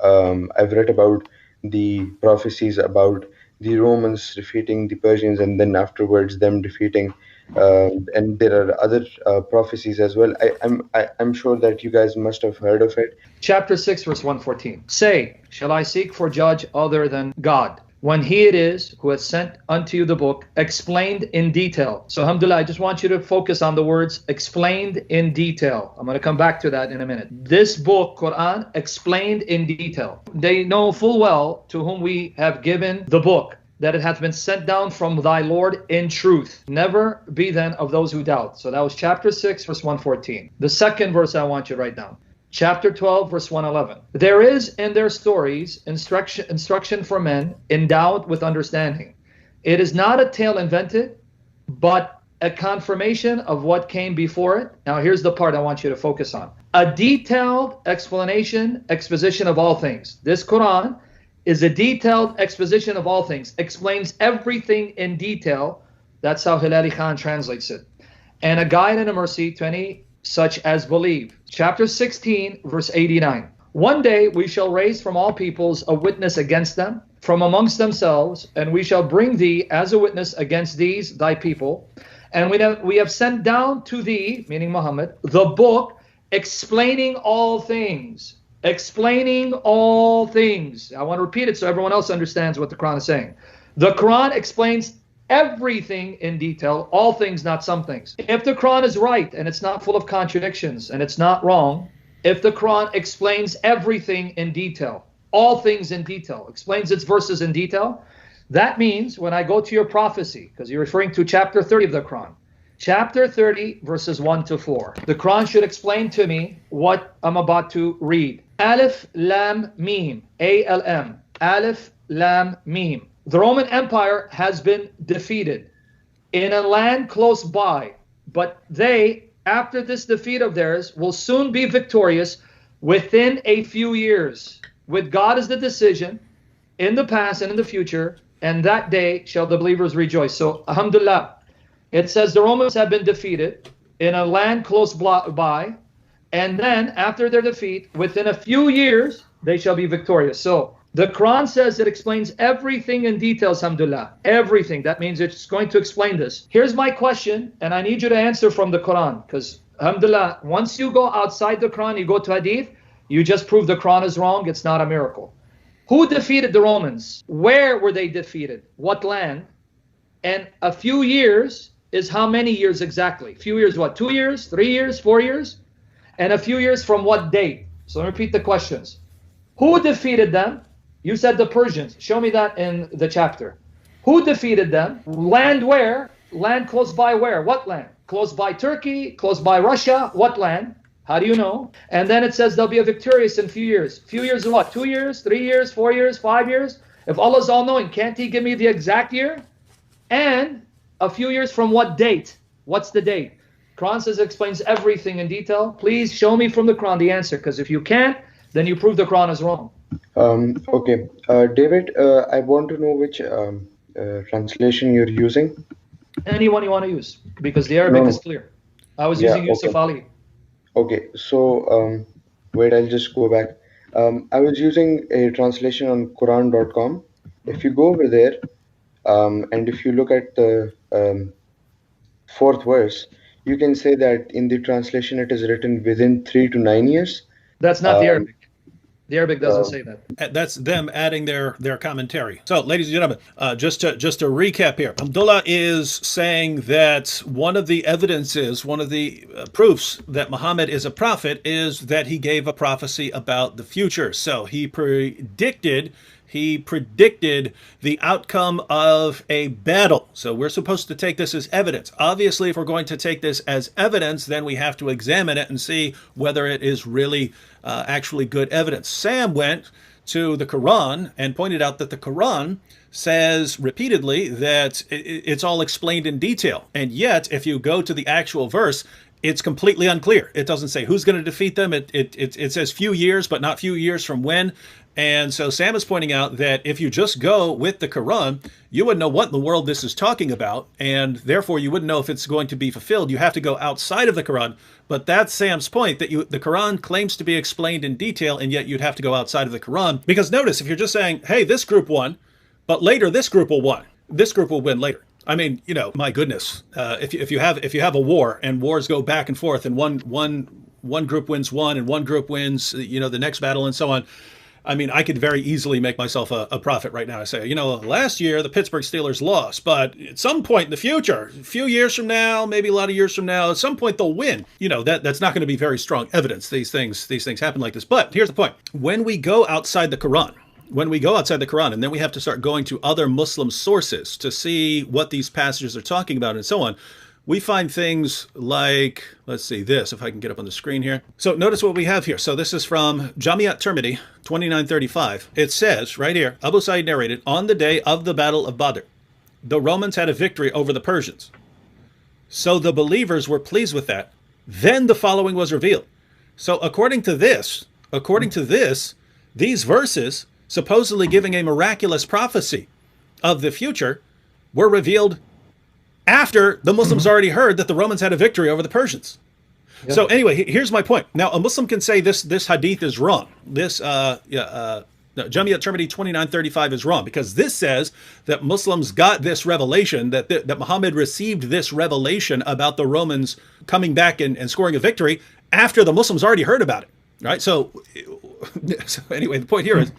I've read about the prophecies about the Romans defeating the Persians and then afterwards them defeating. And there are other prophecies as well. I'm sure that you guys must have heard of it. Chapter 6, verse 114. Say, shall I seek for judge other than God, when he it is who has sent unto you the book, explained in detail? So, alhamdulillah, I just want you to focus on the words explained in detail. I'm going to come back to that in a minute. This book, Quran, explained in detail. They know full well to whom we have given the book, that it hath been sent down from thy Lord in truth. Never be then of those who doubt. So that was chapter 6, verse 114. The second verse I want you to write down. Chapter 12, verse 111. There is in their stories instruction for men endowed with understanding. It is not a tale invented, but a confirmation of what came before it. Now here's the part I want you to focus on. A detailed exposition of all things. This Quran is a detailed exposition of all things, explains everything in detail. That's how Hilali Khan translates it. And a guide and a mercy to any such as believe. Chapter 16, verse 89. One day we shall raise from all peoples a witness against them, from amongst themselves, and we shall bring thee as a witness against these, thy people. And we have sent down to thee, meaning Muhammad, the book explaining all things. Explaining all things. I want to repeat it so everyone else understands what the Quran is saying. The Quran explains everything in detail, all things, not some things. If the Quran is right and it's not full of contradictions and it's not wrong, if the Quran explains everything in detail, all things in detail, explains its verses in detail, that means when I go to your prophecy, because you're referring to chapter 30 of the Quran, chapter 30, verses 1 to 4. The Quran should explain to me what I'm about to read. Alif, Lam, Mim. A-L-M. Alif, Lam, Mim. The Roman Empire has been defeated in a land close by, but they, after this defeat of theirs, will soon be victorious within a few years. With God as the decision, in the past and in the future, and that day shall the believers rejoice. So, alhamdulillah, it says the Romans have been defeated in a land close by, and then after their defeat, within a few years, they shall be victorious. So the Quran says it explains everything in detail, alhamdulillah. Everything. That means it's going to explain this. Here's my question, and I need you to answer from the Quran, because alhamdulillah, once you go outside the Quran, you go to Hadith, you just prove the Quran is wrong. It's not a miracle. Who defeated the Romans? Where were they defeated? What land? And a few years is how many years exactly? Few years what? 2 years? 3 years? 4 years? And a few years from what date? So let me repeat the questions. Who defeated them? You said the Persians. Show me that in the chapter. Who defeated them? Land where? Land close by where? What land? Close by Turkey? Close by Russia? What land? How do you know? And then it says they'll be victorious in few years. Few years in what? 2 years? 3 years? 4 years? 5 years? If Allah's all-knowing, can't He give me the exact year? And a few years from what date? What's the date? Quran says it explains everything in detail. Please show me from the Quran the answer, because if you can't, then you prove the Quran is wrong. Okay. David, I want to know which translation you're using. Anyone you want to use, because the Arabic is clear. I was using Yusuf Ali. Okay, so wait, I'll just go back. I was using a translation on Quran.com. If you go over there, and if you look at the fourth verse, you can say that in the translation it is written within 3 to 9 years. That's not the Arabic. The Arabic doesn't say that. That's them adding their commentary. So, ladies and gentlemen, just to recap here, Abdullah is saying that one of the evidences, one of the proofs that Muhammad is a prophet is that he gave a prophecy about the future. So he predicted the outcome of a battle. So we're supposed to take this as evidence. Obviously, if we're going to take this as evidence, then we have to examine it and see whether it is really actually good evidence. Sam went to the Quran and pointed out that the Quran says repeatedly that it's all explained in detail. And yet, if you go to the actual verse, it's completely unclear. It doesn't say who's going to defeat them. It says few years, but not few years from when. And so Sam is pointing out that if you just go with the Quran, you wouldn't know what in the world this is talking about, and therefore you wouldn't know if it's going to be fulfilled. You have to go outside of the Quran. But that's Sam's point, that the Quran claims to be explained in detail, and yet you'd have to go outside of the Quran. Because notice, if you're just saying, hey, this group won, but later this group will win. This group will win later. I mean, you know, my goodness, if you have a war and wars go back and forth, and one group wins one and one group wins, you know, the next battle and so on. I mean, I could very easily make myself a prophet right now. I say, you know, last year the Pittsburgh Steelers lost, but at some point in the future, a few years from now, maybe a lot of years from now, at some point they'll win. You know, that's not going to be very strong evidence. These things happen like this. But here's the point. When we go outside the Quran, and then we have to start going to other Muslim sources to see what these passages are talking about and so on, we find things like, let's see this, if I can get up on the screen here. So notice what we have here. So this is from Jamiat Tirmidhi, 2935. It says right here, Abu Sa'id narrated, on the day of the Battle of Badr, the Romans had a victory over the Persians. So the believers were pleased with that. Then the following was revealed. So according to this, these verses, supposedly giving a miraculous prophecy of the future, were revealed after the Muslims already heard that the Romans had a victory over the Persians. Yep. So anyway, here's my point. Now, a Muslim can say this hadith is wrong. This Jamiat Tirmidhi 2935 is wrong, because this says that Muslims got this revelation, that Muhammad received this revelation about the Romans coming back and scoring a victory after the Muslims already heard about it. Right? So anyway, the point here is,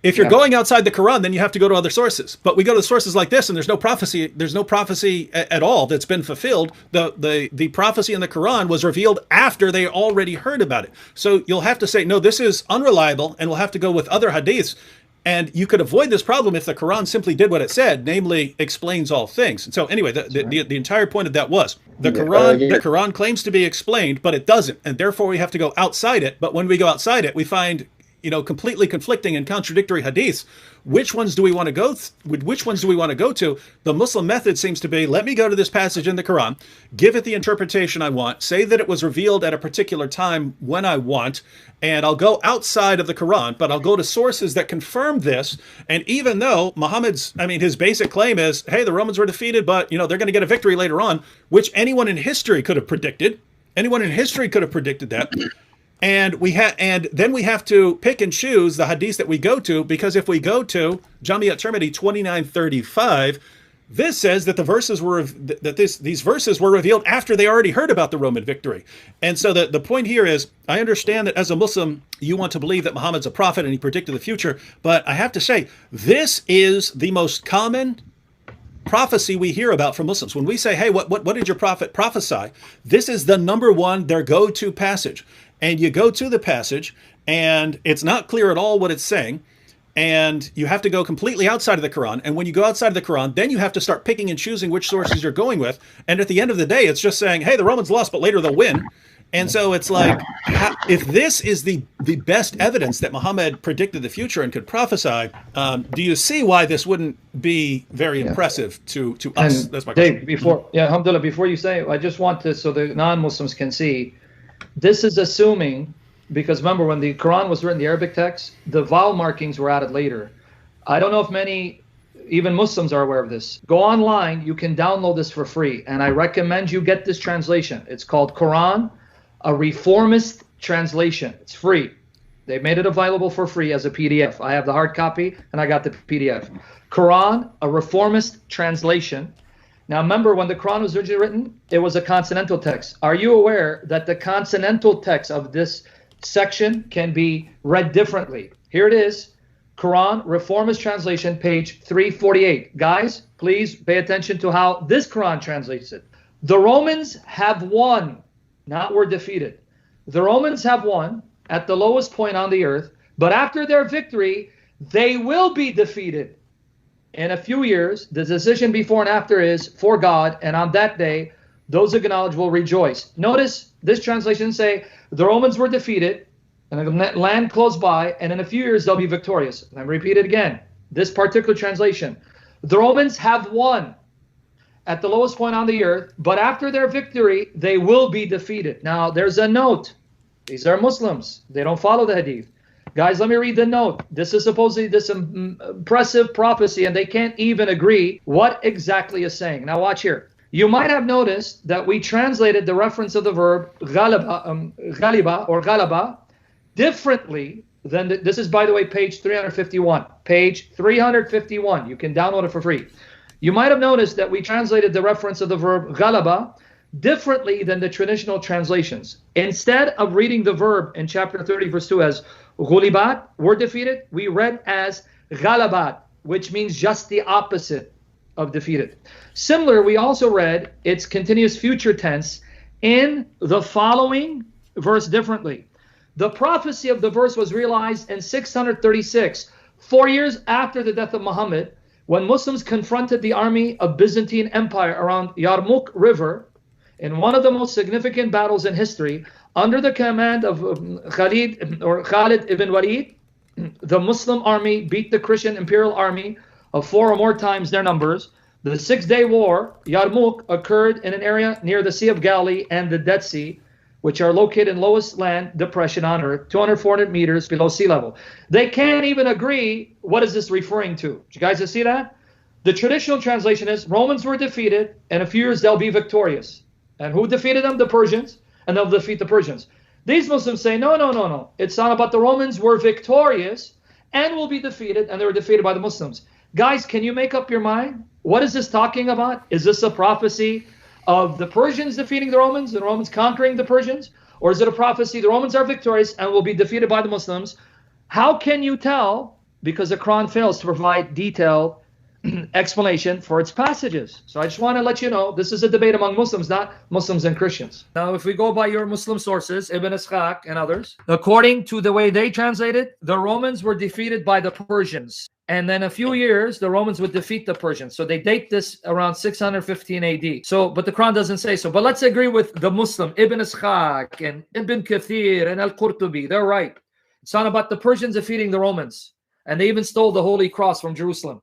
if you're going outside the Quran, then you have to go to other sources. But we go to sources like this, and there's no prophecy at all that's been fulfilled. The prophecy in the Quran was revealed after they already heard about it. So you'll have to say, no, this is unreliable, and we'll have to go with other hadiths. And you could avoid this problem if the Quran simply did what it said, namely explains all things. And so anyway, the entire point of that was the Quran claims to be explained, but it doesn't, and therefore we have to go outside it. But when we go outside it, we find, you know, completely conflicting and contradictory hadiths. Which ones do we want to go? Which ones do we want to go to? The Muslim method seems to be: let me go to this passage in the Quran, give it the interpretation I want, say that it was revealed at a particular time when I want, and I'll go outside of the Quran, but I'll go to sources that confirm this. And even though his basic claim is, hey, the Romans were defeated, but, you know, they're going to get a victory later on, which anyone in history could have predicted. Anyone in history could have predicted that. And then we have to pick and choose the hadiths that we go to, because if we go to Jamiat Tirmidhi 2935, this says that these verses were revealed after they already heard about the Roman victory. And so the point here is, I understand that as a Muslim, you want to believe that Muhammad's a prophet and he predicted the future, but I have to say, this is the most common prophecy we hear about from Muslims. When we say, hey, what did your prophet prophesy? This is the number one, their go-to passage. And you go to the passage, and it's not clear at all what it's saying, and you have to go completely outside of the Quran. And when you go outside of the Quran, then you have to start picking and choosing which sources you're going with. And at the end of the day, it's just saying, hey, the Romans lost, but later they'll win. And so it's like, if this is the best evidence that Muhammad predicted the future and could prophesy, do you see why this wouldn't be very impressive to us? And that's my question. Dave, alhamdulillah, before you say it, I just want to, so the non-Muslims can see, this is assuming, because remember, when the Quran was written, the Arabic text, the vowel markings were added later. I don't know if many, even Muslims, are aware of this. Go online, you can download this for free, and I recommend you get this translation. It's called Quran, a Reformist Translation. It's free. They made it available for free as a PDF. I have the hard copy, and I got the PDF. Quran, a Reformist Translation. Now remember, when the Quran was originally written, it was a consonantal text. Are you aware that the consonantal text of this section can be read differently? Here it is, Quran, Reformist Translation, page 348. Guys, please pay attention to how this Quran translates it. The Romans have won, not were defeated. The Romans have won at the lowest point on the earth, but after their victory, they will be defeated. In a few years, the decision before and after is for God, and on that day, those who acknowledge will rejoice. Notice this translation say, the Romans were defeated, and the land close by, and in a few years they'll be victorious. And I repeat it again, this particular translation. The Romans have won at the lowest point on the earth, but after their victory, they will be defeated. Now, there's a note. These are Muslims. They don't follow the hadith. Guys, let me read the note. This is supposedly this impressive prophecy, and they can't even agree what exactly is saying. Now, watch here. You might have noticed that we translated the reference of the verb ghaliba or ghalaba differently than this is, by the way, page 351. Page 351. You can download it for free. You might have noticed that we translated the reference of the verb ghalaba differently than the traditional translations. Instead of reading the verb in chapter 30, verse 2 as ghulibat, were defeated, we read as ghalabat, which means just the opposite of defeated. Similar, we also read its continuous future tense in the following verse differently. The prophecy of the verse was realized in 636, 4 years after the death of Muhammad, when Muslims confronted the army of Byzantine Empire around Yarmouk River in one of the most significant battles in history, under the command of Khalid ibn Walid. The Muslim army beat the Christian imperial army of 4 or more times their numbers. The 6-day war, Yarmouk, occurred in an area near the Sea of Galilee and the Dead Sea, which are located in lowest land depression on Earth, 400 meters below sea level. They can't even agree what is this referring to. Did you guys see that? The traditional translation is Romans were defeated, and in a few years they'll be victorious. And who defeated them? The Persians, and they'll defeat the Persians. These Muslims say, no, no, no, no. It's not about the Romans were victorious and will be defeated, and they were defeated by the Muslims. Guys, can you make up your mind? What is this talking about? Is this a prophecy of the Persians defeating the Romans, the Romans conquering the Persians? Or is it a prophecy the Romans are victorious and will be defeated by the Muslims? How can you tell? Because the Quran fails to provide detailed explanation for its passages. So I just want to let you know, this is a debate among Muslims, not Muslims and Christians. Now, if we go by your Muslim sources, Ibn Ishaq and others, according to the way they translated, the Romans were defeated by the Persians. And then a few years, the Romans would defeat the Persians. So they date this around 615 AD. So, but the Quran doesn't say so. But let's agree with the Muslim, Ibn Ishaq and Ibn Kathir and Al-Qurtubi. They're right. It's not about the Persians defeating the Romans. And they even stole the Holy Cross from Jerusalem.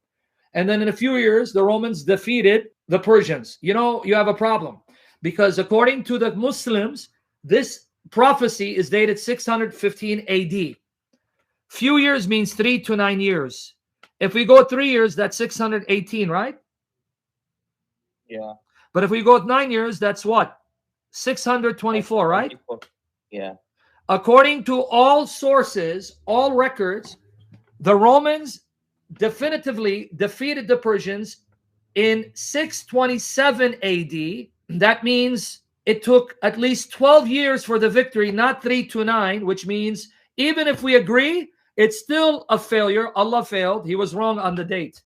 And then in a few years, the Romans defeated the Persians. You know, you have a problem. Because according to the Muslims, this prophecy is dated 615 AD. Few years means 3 to 9 years. If we go 3 years, that's 618, right? Yeah. But if we go 9 years, that's what? 624, right? Yeah. According to all sources, all records, the Romans definitively defeated the Persians in 627 AD. That means it took at least 12 years for the victory, not 3 to 9, which means even if we agree, it's still a failure. Allah failed. He was wrong on the date.